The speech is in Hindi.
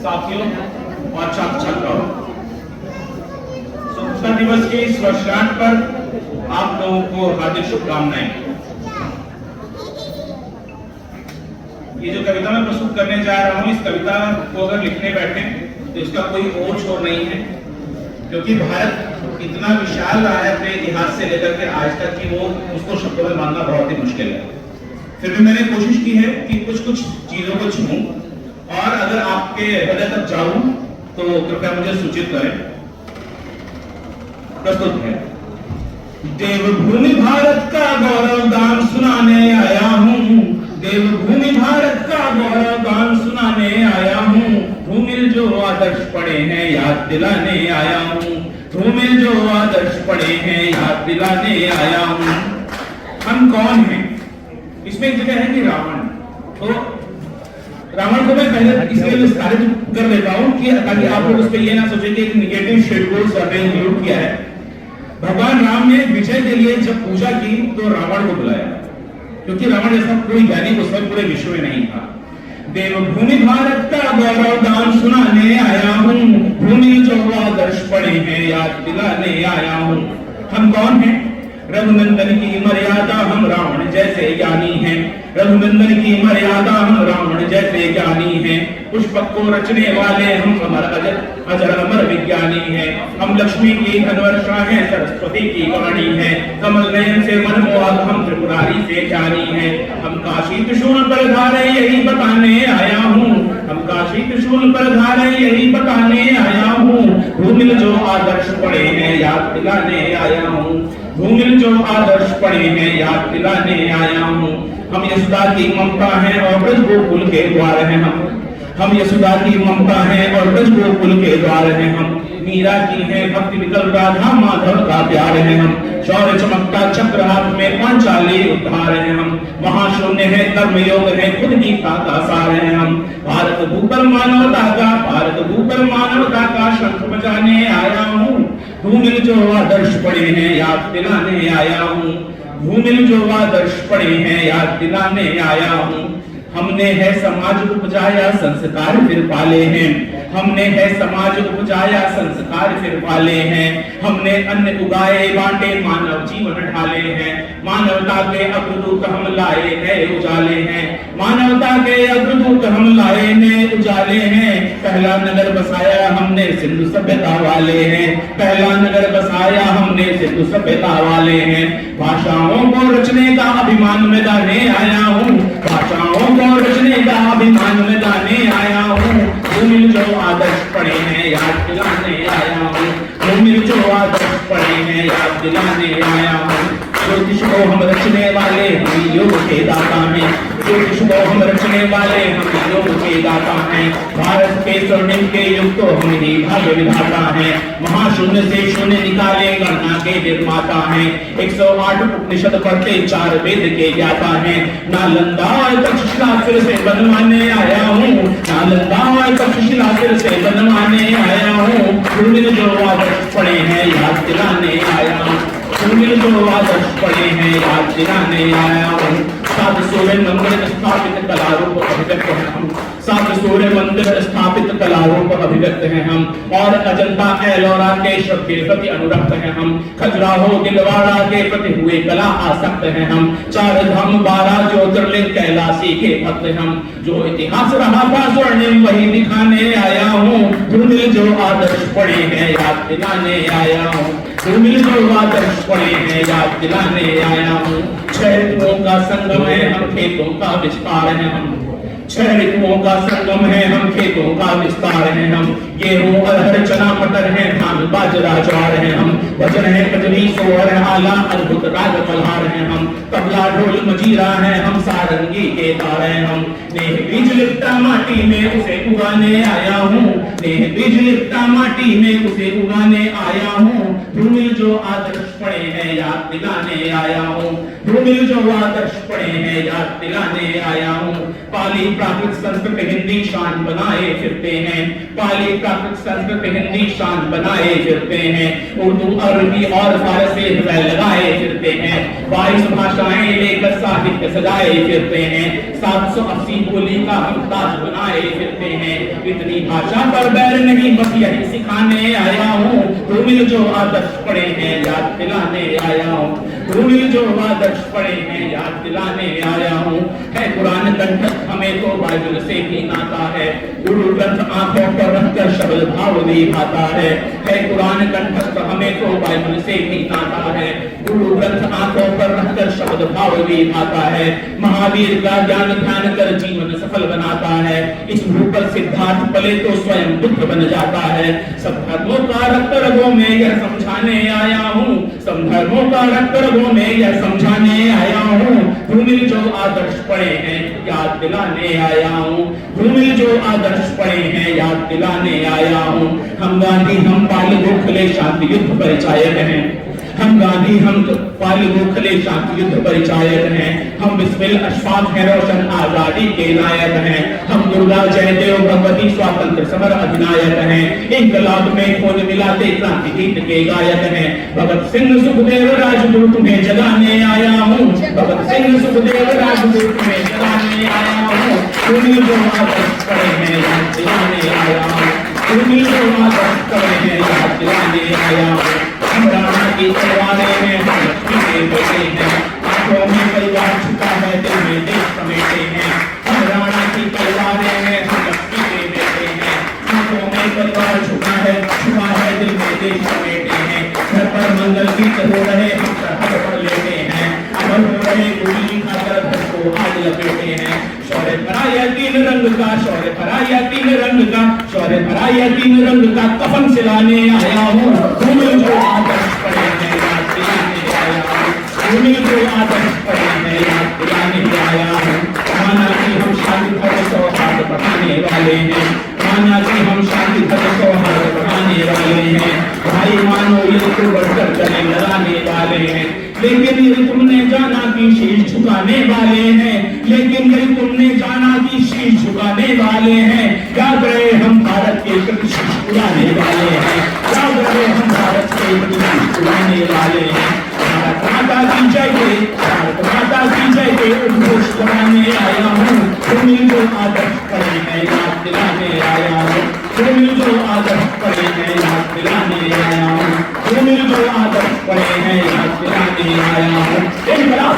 साथियों और छात्र छात्राओं, स्वतंत्रता दिवस के इस वर्षगांठ पर आप लोगों को हार्दिक शुभकामनाएं। ये जो कविता मैं प्रस्तुत करने जा रहा हूं, इस कविता को अगर लिखने बैठे तो इसका कोई और छोर नहीं है, क्योंकि भारत इतना विशाल रहा है अपने इतिहास से लेकर के आज तक कि वो उसको शब्दों में मानना बहुत ही मुश्किल है। फिर भी मैंने कोशिश की है कि कुछ कुछ चीजों को छूऊं और अगर आपके हृदय तक जाऊं तो कृपया मुझे सूचित करें। प्रस्तुत है। देवभूमि भारत का गौरव गान सुनाने आया हूं, देवभूमि भारत का गौरव गान सुनाने आया हूं, धूमिल जो आदर्श पड़े हैं याद दिलाने आया हूं, धूमिल जो आदर्श पड़े हैं याद दिलाने आया हूं। हम कौन हैं? इसमें एक जगह है कि रावण। तो रावण को मैं पहले इसलिए विस्तारित कर देता हूं कि ताकि आप लोग उस पर ये ना सोचें कि एक निगेटिव शेड को सरने इंक्लूड किया है। भगवान राम ने विजय के लिए जब पूजा की तो रावण को बुलाया, क्योंकि रावण जैसा कोई ज्ञानी उस वक्त पूरे विश्व में नहीं था। देवभूमि भारत का गौरव गान सुनाने आया हूं, भूमि जो आदर्श पड़े हैं याद दिलाने आया हूं। हम कौन हैं? रघुनंदन की मर्यादा हम रावण जैसे ज्ञानी हैं, रघुनंदन की मर्यादा हम रावण जैसे ज्ञानी हैं, पुष्पक को रचने वाले हम अमर अजर अमर विज्ञानी हैं, हम लक्ष्मी की धनवर्षा हैं, सरस्वती की वाणी है, कमल नयन से मनमोहक हम त्रिपुरारी से ज्ञानी हैं, हम काशी त्रिशूल पर धारे यही बताने आया हूँ, हम काशी त्रिशूल पर धारे यही बताने आया हूँ, भूमिल जो आदर्श पड़े हैं याद दिलाने आया हूँ, भूमिल जो आदर्श पड़े हैं याद दिलाने आया हूँ। हम यशोदा की ममता हैं और ब्रज गोकुल के द्वार हैं हम यशोदा की ममता हैं और ब्रज गोकुल के द्वार हैं हम, मीरा की है भक्ति विकल राधा माधव का प्यार है हम, शौर्य चमकता चक्र हाथ में पांचाली उद्धार है हम, महाशून्य है कर्म योग है खुद गीता का सार है हम, भारत भूपर मानवता का भारत भूपर मानवता का शंख बजाने आया हूँ, भूमिल जो आदर्श पड़े हैं याद दिलाने आया हूँ, भूमिल जो आदर्श पड़े हैं याद दिलाने आया हूँ। हमने है समाज उपजाया संस्कार फिर पाले हैं, हमने है समाज उपजाया संस्कार फिर पाले हैं, हमने अन्न उगाए बांटे मानव जीवन ढाले हैं, मानवता के अग्रदूत हम लाए नए उजाले हैं, मानवता के अग्रदूत हम लाए नए उजाले हैं, पहला नगर बसाया हमने सिंधु सभ्यता वाले हैं, पहला नगर बसाया हमने सिंधु सभ्यता वाले हैं, भाषाओं को रचने का अभिमान में दाने आया हूँ, भाषाओं को रचने का अभिमान में दाने आया हूँ, भूमिल जो आदर्श पड़े हैं याद दिलाने आया हूँ, भूमिल जो आदर्श पड़े हैं याद दिलाने आया हूँ। ज्योतिष को हम रचने वाले हम योग के दाता हैं, ज्योतिष को हम रचने वाले हम योग के दाता हैं, भारत के स्वर्णिम के युग तो हम ही भाग्य विधाता हैं, महाशून्य से शून्य निकाले गणना के निर्माता हैं, 108 उपनिषद पढ़ते 4 वेद के ज्ञाता हैं, नालंदा तक्षशिला फिर से बनवाने आया हूँ, नालंदा तक्षशिला फिर से बनवाने आया हूँ, भूमिल जो आदर्श पड़े हैं याद दिलाने आया हूँ, भूमिल जो आदर्श पड़े हैं याद दिलाने आया हूँ। सात सूर्य मंदिर स्थापित कलारूप अभिव्यक्त हैं हम, सात सूर्य मंदिर स्थापित कलारूप अभिव्यक्त हैं हम, और अजंता एलोरा के शब्द के प्रति अनुरक्त हैं हम, खजुराहो दिलवाड़ा के प्रति हुए कला आसक्त हैं हम, 4 धाम 12 ज्योतिर्लिंग कैलाशी के भक्त हम, जो इतिहास रहा था स्वर्णिम वही दिखाने आया हूँ, भूमिल जो आदर्श पड़े हैं याद दिलाने आया हूँ, भूमिल जो आदर्श पड़े हैं याद दिलाने आया हूँ। 6 ऋतुओं का संगम है हम खेतों का विस्तार है हम, 6 ऋतुओं का संगम है हम खेतों का विस्तार है हम, गेहूं अरहर चना मटर है धान बाजरा ज्वार है हम, वजन है कजरी सोहर आला अद्भुत राग पल्हार है हम, तबला ढोल मजीरा है हम सारंगी के तार है हम, नेह बीज लिपटा माटी में उसे उगाने आया हूँ, नेह बीज लिपटा माटी में उसे उगाने आया हूँ, भूमिल जो आदर्श पड़े हैं याद दिलाने आया हूँ। भूमिल जो आदर्श पड़े हैं याद दिलाने आया हूँ। पाली प्राकृत संस्कृत हिंदी शान बनाए फिरते हैं, पाली प्राकृत संस्कृत हिंदी शान बनाए फिरते हैं। उर्दू अरबी और फारसी लगाए फिरते हैं, 22 भाषाएं लेकर साहित्य सजाए फिरते हैं। 780 बोली का हम ताज बनाए फिरते हैं। इतनी भाषा पर बैर नहीं, बस यही सिखाने आया हूँ। भूमिल जो आदर्श पड़े हैं याद दिलाने आया हूँ। भूमिल जो आदर्श पड़े हैं याद दिलाने आया हूँ। है कुरान कंठस्थ हमें तो बाइबल से भी नाता है, गुरु ग्रंथ आंखों पर रखकर शब्द भाव दिखाता है। कुरान कंठस्थ हमें तो बाइबल से भी नाता है, गुरु ग्रंथ आंखों पर रखकर शब्द भाव दिखाता है। महावीर का ज्ञान ध्यान कर जीवन सफल बनाता है। इस भू पर सिद्धार्थ पले तो स्वयं बुद्ध बन जाता है। सब धर्मों का रक्त रगों में यह समझाने आया हूँ, सब धर्मों का रक्त रगों में यह समझाने आया हूँ। भूमिल जो आदर्श पड़े हैं याद दिलाने आया हूँ। भूमिल जो आदर्श पड़े हैं याद दिलाने आया हूँ। हम गांधी हम पाल गोखले शांति युद्ध परिचायक हैं, हम गांधी हम पाल गोखले शांति युद्ध परिचायक हैं। हम बिस्मिल अशफाक हैं, रोशन आजादी के नायक हैं। हम दुर्गा जयदेव भगवती स्वातंत्र समर अधिनायक हैं। इनकलाब में खोज मिलाते क्रांति गीत के गायक हैं। भगत सिंह सुखदेव राजगुरु तुम्हें जगाने आया हूँ, भगत सिंह सुखदेव राजगुरु तुम्हें जगाने आया हूँ। भूमिल जो आदर्श पड़े हैं याद दिलाने आया हूँ। भूमिल जो आदर्श पड़े हैं याद दिलाने आया हूँ। हम राणा की तलवारें में हम लक्ष्मी के बेटे हैं, आंखों में परिवार छुपा है दिल में देश समेटे हैं। हम राणा की तलवारें में हम लक्ष्मी के बेटे हैं, आंखों में परिवार छुपा है दिल में देश समेटे हैं। घर पर मंगल गीत हो रहे हम सरहद पर लेटे हैं, अमर हो रहे गोली खाकर घर को आग लपेटे हैं। शौर्य भरा यह तीन रंग का, शौर्य भरा यह तीन रंग का, शौर्य भरा यह तीन रंग का कफन सिलाने आया हूँ। भूमिल जो आदर्श पड़े हैं याद दिलाने आया हूँ। भूमिल जो आदर्श पड़े हैं याद दिलाने आया हूँ। माना कि हम शांति धर्म सौहार्द बढ़ाने वाले हैं, माना कि हम शांति धर्म सौहार्द बढ़ाने वाले हैं। भाई मानो ये तो बढ़कर चले लड़ाने वाले हैं, लेकिन ये तुमने जाना कि शीश झुकाने वाले हैं, लेकिन ये तुमने जाना कि शीश झुकाने वाले हैं। याद रहे हम भारत के प्रति शीश झुकाने वाले हैं, याद रहे हम भारत के प्रति शीश झुकाने वाले हैं। भारत माता की जय के, भारत माता की जय के उद्घोष कराने आया हूँ। भूमिल जो आदर्श पड़े हैं याद दिलाने आया हूँ। भूमिल जो आदर्श पड़े हैं याद दिलाने आया हूँ। भूमिल जो आदर्श पड़े हैं याद दिलाने आया हूँ। एक बड़ा